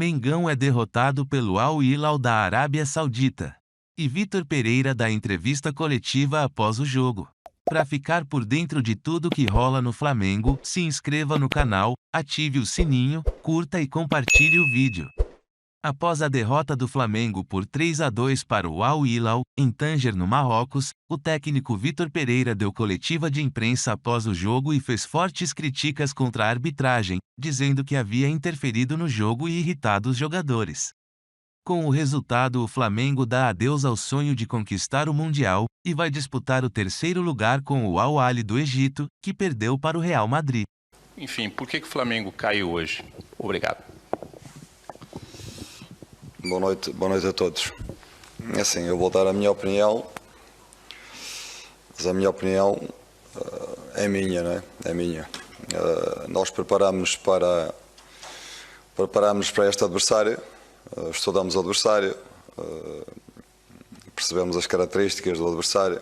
Mengão é derrotado pelo Al Hilal da Arábia Saudita. E Vitor Pereira dá entrevista coletiva após o jogo. Para ficar por dentro de tudo que rola no Flamengo, se inscreva no canal, ative o sininho, curta e compartilhe o vídeo. Após a derrota do Flamengo por 3-2 para o Al Hilal, em Tanger, no Marrocos, o técnico Vitor Pereira deu coletiva de imprensa após o jogo e fez fortes críticas contra a arbitragem, dizendo que havia interferido no jogo e irritado os jogadores. Com o resultado, o Flamengo dá adeus ao sonho de conquistar o Mundial, e vai disputar o terceiro lugar com o Al Ahly do Egito, que perdeu para o Real Madrid. Enfim, por que o Flamengo caiu hoje? Obrigado. Boa noite a todos. É assim, eu vou dar a minha opinião, mas a minha opinião é minha, não é? É minha. Nós preparamos para este adversário, estudamos o adversário, percebemos as características do adversário.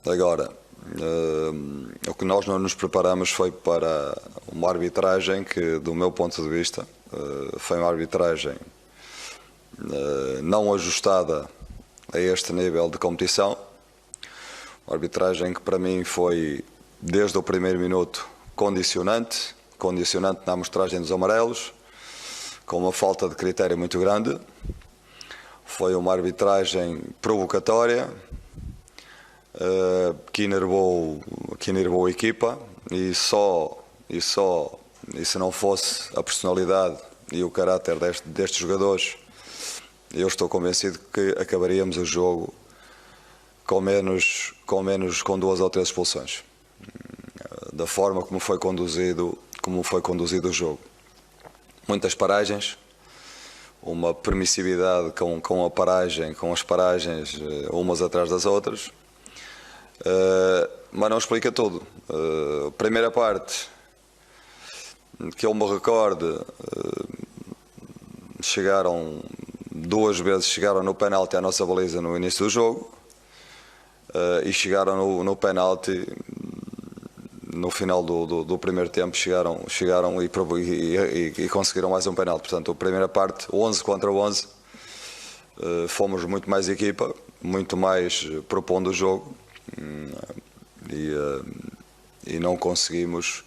Agora, o que nós não nos preparamos foi para uma arbitragem que, do meu ponto de vista, foi uma arbitragem não ajustada a este nível de competição. Uma arbitragem que para mim foi, desde o primeiro minuto, condicionante na amostragem dos amarelos, com uma falta de critério muito grande. Foi uma arbitragem provocatória, que enervou a equipa, e se não fosse a personalidade e o caráter destes jogadores, eu estou convencido que acabaríamos o jogo com 2 ou 3 expulsões, da forma como foi conduzido o jogo. Muitas paragens, uma permissividade com as paragens umas atrás das outras, mas não explica tudo. A primeira parte, que eu me recorde, duas vezes chegaram no penalti à nossa baliza no início do jogo, e chegaram no penalti no final do primeiro tempo, chegaram e conseguiram mais um penalti. Portanto, a primeira parte, 11 contra 11, fomos muito mais equipa, muito mais propondo o jogo, e não conseguimos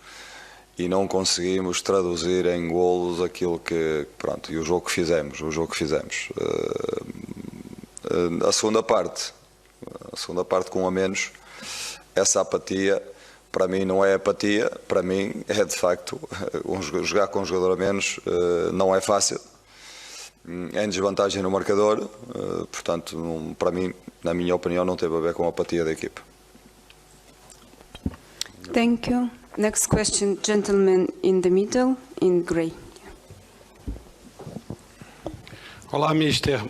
traduzir em golos aquilo que, pronto, e o jogo que fizemos. A segunda parte com 1 a menos, essa apatia, para mim não é apatia, para mim é de facto, jogar com um jogador a menos não é fácil, em desvantagem no marcador, portanto, para mim, na minha opinião, não teve a ver com a apatia da equipa. Thank you. Next question, gentleman in the middle, in grey. Olá, mister.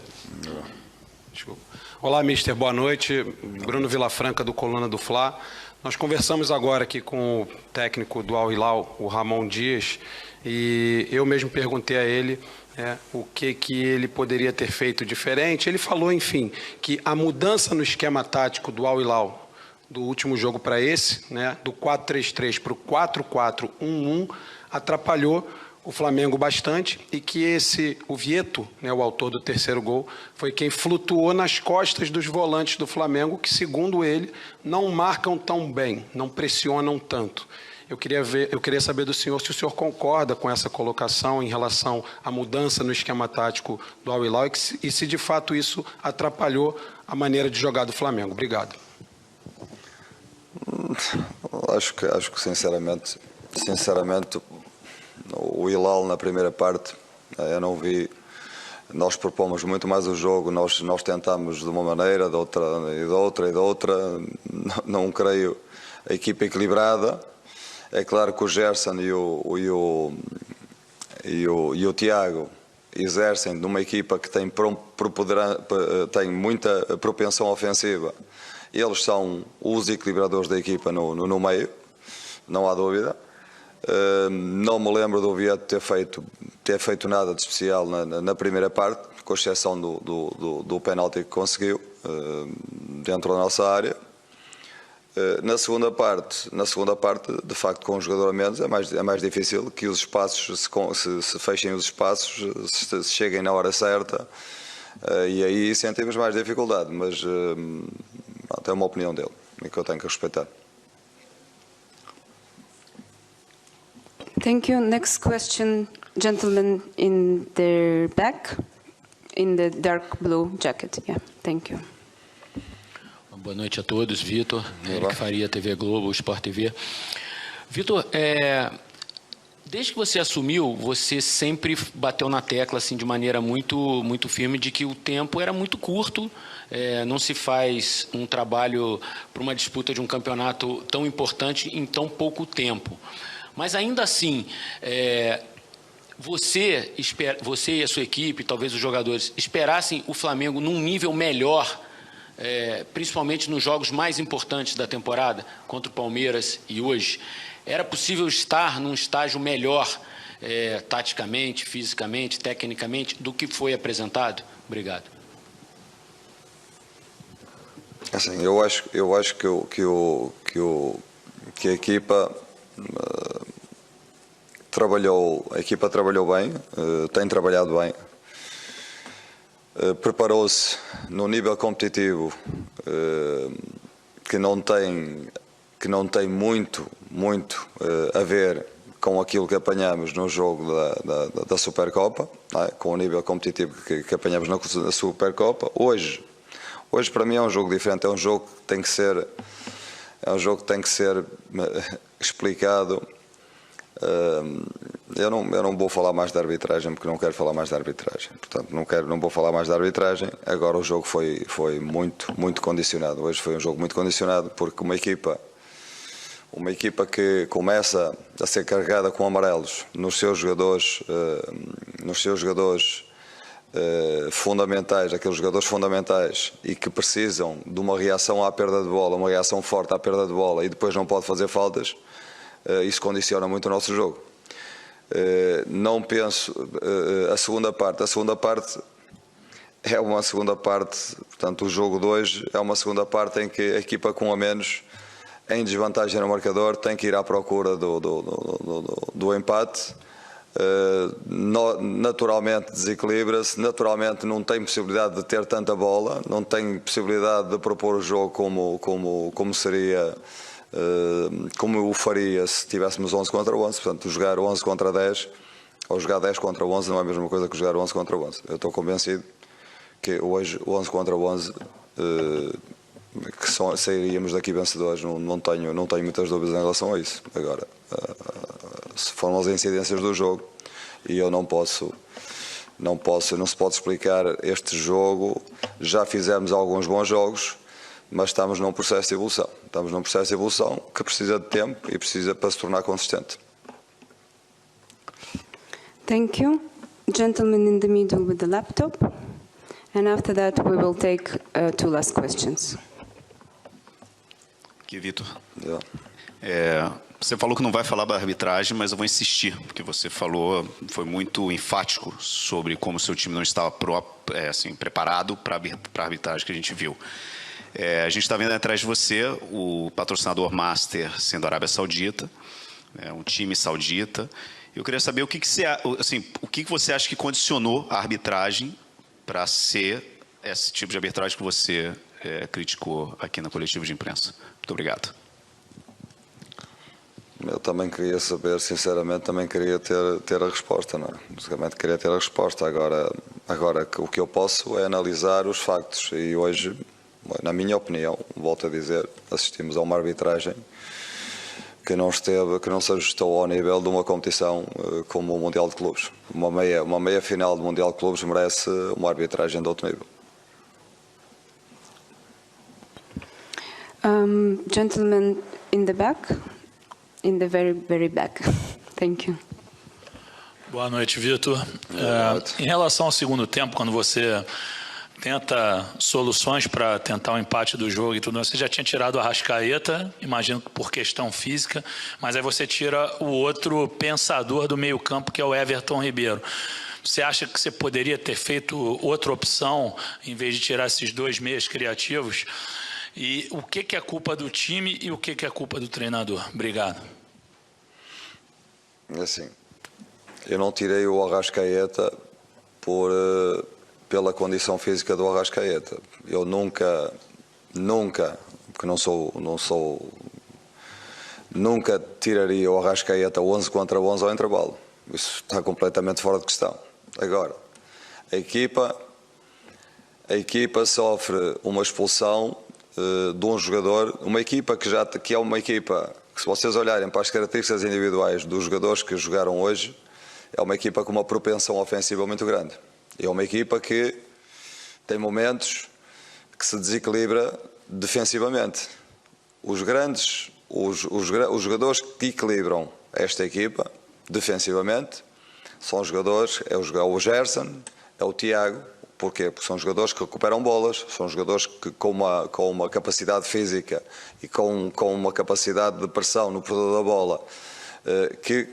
Desculpa. Olá, mister. Boa noite. Bruno Vilafranca, do Coluna do Fla. Nós conversamos agora aqui com o técnico do Al Hilal, o Ramon Dias, e eu mesmo perguntei a ele o que ele poderia ter feito diferente. Ele falou, enfim, que a mudança no esquema tático do Al Hilal do último jogo para esse, do 4-3-3 para o 4-4-1-1, atrapalhou o Flamengo bastante, e que o Vieto, o autor do terceiro gol, foi quem flutuou nas costas dos volantes do Flamengo, que, segundo ele, não marcam tão bem, não pressionam tanto. Eu queria saber do senhor se o senhor concorda com essa colocação em relação à mudança no esquema tático do Al Hilal e se de fato isso atrapalhou a maneira de jogar do Flamengo. Obrigado. Acho que sinceramente, o Hilal na primeira parte, eu não vi. Nós propomos muito mais o jogo, nós tentámos de uma maneira, de outra. Não creio a equipa equilibrada. É claro que o Gerson e o Tiago exercem numa equipa que tem muita propensão ofensiva. Eles são os equilibradores da equipa no meio, não há dúvida. Não me lembro do Vieto ter feito nada de especial na primeira parte, com exceção do penalti que conseguiu dentro da nossa área. Na segunda parte, de facto, com um jogador a menos, é mais difícil que os espaços se fechem os espaços, se cheguem na hora certa, e aí sentimos mais dificuldade, mas é uma opinião dele e que eu tenho que respeitar. Thank you. Next question, gentleman in the back, in the dark blue jacket. Yeah, thank you. Boa noite a todos, Vitor, Eric Faria, TV Globo, Sport TV. Vitor, desde que você assumiu, você sempre bateu na tecla assim, de maneira muito firme de que o tempo era muito curto, não se faz um trabalho para uma disputa de um campeonato tão importante em tão pouco tempo. Mas ainda assim, você e a sua equipe, talvez os jogadores, esperassem o Flamengo num nível melhor, principalmente nos jogos mais importantes da temporada, contra o Palmeiras e hoje. Era possível estar num estágio melhor, taticamente, fisicamente, tecnicamente, do que foi apresentado? Obrigado. Assim, eu acho que a equipa trabalhou bem, tem trabalhado bem, preparou-se num nível competitivo que não tem muito a ver com aquilo que apanhamos no jogo da Supercopa, com o nível competitivo que apanhamos na Supercopa. Hoje para mim é um jogo diferente, é um jogo que tem que ser explicado. Eu não vou falar mais da arbitragem porque não quero falar mais da arbitragem. Portanto, não vou falar mais da arbitragem. Agora o jogo foi muito condicionado. Hoje foi um jogo muito condicionado porque uma equipa que começa a ser carregada com amarelos nos seus jogadores fundamentais, aqueles jogadores fundamentais, e que precisam de uma reação à perda de bola, uma reação forte à perda de bola, e depois não pode fazer faltas, isso condiciona muito o nosso jogo. Não penso a segunda parte é uma segunda parte, portanto o jogo de hoje é uma segunda parte em que a equipa com a menos, em desvantagem no marcador, tem que ir à procura do empate. Naturalmente desequilibra-se, naturalmente não tem possibilidade de ter tanta bola, não tem possibilidade de propor o jogo como seria, como o faria se tivéssemos 11 contra 11. Portanto, jogar 11 contra 10 ou jogar 10 contra 11 não é a mesma coisa que jogar 11 contra 11. Eu estou convencido que hoje 11 contra 11 que sairíamos daqui vencedores, não tenho muitas dúvidas em relação a isso. Agora, se foram as incidências do jogo, e eu não se pode explicar este jogo. Já fizemos alguns bons jogos, mas estamos num processo de evolução. Estamos num processo de evolução que precisa de tempo e precisa para se tornar consistente. Thank you. Gentleman in the middle with the laptop. And after that we will take two last questions. Aqui, Vitor. Yeah. Você falou que não vai falar da arbitragem, mas eu vou insistir, porque você falou, foi muito enfático sobre como o seu time não estava preparado para a arbitragem que a gente viu. A gente está vendo atrás de você o patrocinador master sendo a Arábia Saudita, um time saudita. Eu queria saber o que você acha que condicionou a arbitragem para ser esse tipo de arbitragem que você criticou aqui na coletiva de imprensa. Muito obrigado. Eu também queria saber, sinceramente, também queria ter a resposta, não é? Basicamente queria ter a resposta. Agora o que eu posso é analisar os factos, e hoje, na minha opinião, volto a dizer, assistimos a uma arbitragem que não se ajustou ao nível de uma competição como o Mundial de Clubes. Uma meia final do Mundial de Clubes merece uma arbitragem de outro nível. Gentleman in the back, in the very, very back. Thank you. Boa noite, Vitor. Em relação ao segundo tempo, quando você tenta soluções para tentar o empate do jogo e tudo, você já tinha tirado o Arrascaeta, imagino que por questão física, mas aí você tira o outro pensador do meio-campo, que é o Everton Ribeiro. Você acha que você poderia ter feito outra opção, em vez de tirar esses dois meias criativos? E o que é culpa do time e o que é culpa do treinador? Obrigado. Assim, eu não tirei o Arrascaeta pela condição física do Arrascaeta. Eu nunca, porque nunca tiraria o Arrascaeta 11 contra 11 ao intervalo. Isso está completamente fora de questão. Agora, a equipa sofre uma expulsão de um jogador, uma equipa que é uma equipa que, se vocês olharem para as características individuais dos jogadores que jogaram hoje, é uma equipa com uma propensão ofensiva muito grande. É uma equipa que tem momentos que se desequilibra defensivamente. Os jogadores que equilibram esta equipa defensivamente são jogadores, é o Gerson, é o Tiago. Porquê? Porque são jogadores que recuperam bolas, são jogadores que com uma capacidade física e com uma capacidade de pressão no perdedor da bola que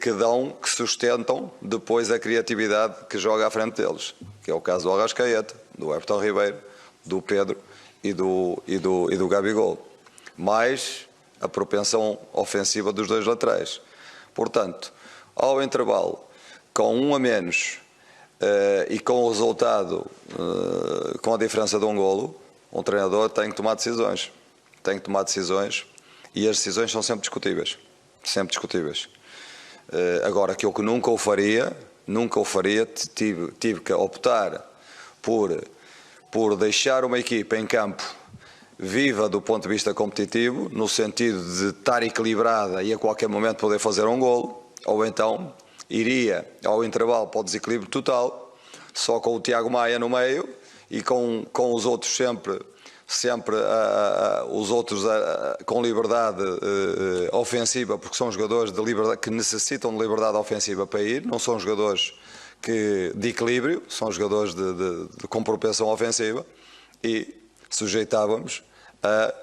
sustentam depois a criatividade que joga à frente deles, que é o caso do Arrascaeta, do Everton Ribeiro, do Pedro e do Gabigol, mais a propensão ofensiva dos dois laterais. Portanto, ao intervalo, com um a menos e com o resultado, com a diferença de um golo, um treinador tem que tomar decisões. Tem que tomar decisões e as decisões são sempre discutíveis. Sempre discutíveis. Agora, aquilo que nunca o faria, tive que optar por deixar uma equipa em campo viva do ponto de vista competitivo, no sentido de estar equilibrada e a qualquer momento poder fazer um golo, ou então iria ao intervalo para o desequilíbrio total, só com o Tiago Maia no meio e com os outros sempre os outros com liberdade ofensiva, porque são jogadores de liberdade, que necessitam de liberdade ofensiva para ir, não são jogadores de equilíbrio, são jogadores com propensão ofensiva, e sujeitávamos a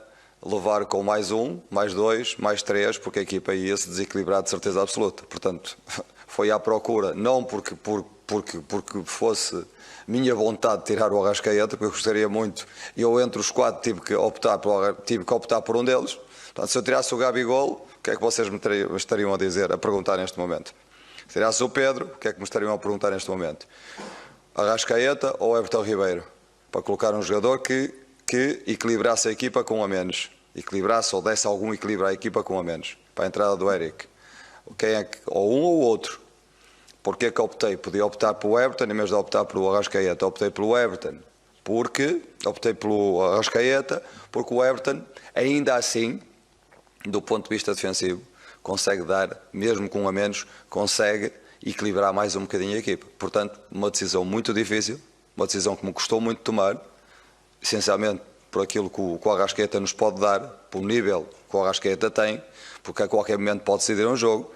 levar com mais um, mais dois, mais três, porque a equipa ia se desequilibrar de certeza absoluta. Portanto, foi à procura, não porque fosse minha vontade de tirar o Arrascaeta, porque eu gostaria muito, e eu entre os quatro tive que optar por um deles. Portanto, se eu tirasse o Gabigol, o que é que vocês me estariam a dizer, a perguntar neste momento? Se tirasse o Pedro, o que é que me estariam a perguntar neste momento? Arrascaeta ou Everton Ribeiro? Para colocar um jogador que equilibrasse a equipa com um a menos. Equilibrasse ou desse algum equilíbrio à equipa com um a menos. Para a entrada do Eric. Ou um ou outro. Porquê que optei? Podia optar pelo Everton em vez de optar pelo Arrascaeta. Optei pelo Everton porque o Everton, ainda assim, do ponto de vista defensivo, consegue dar, mesmo com um a menos, consegue equilibrar mais um bocadinho a equipa. Portanto, uma decisão muito difícil, uma decisão que me custou muito tomar, essencialmente por aquilo que o Arrascaeta nos pode dar, pelo nível que o Arrascaeta tem, porque a qualquer momento pode decidir um jogo.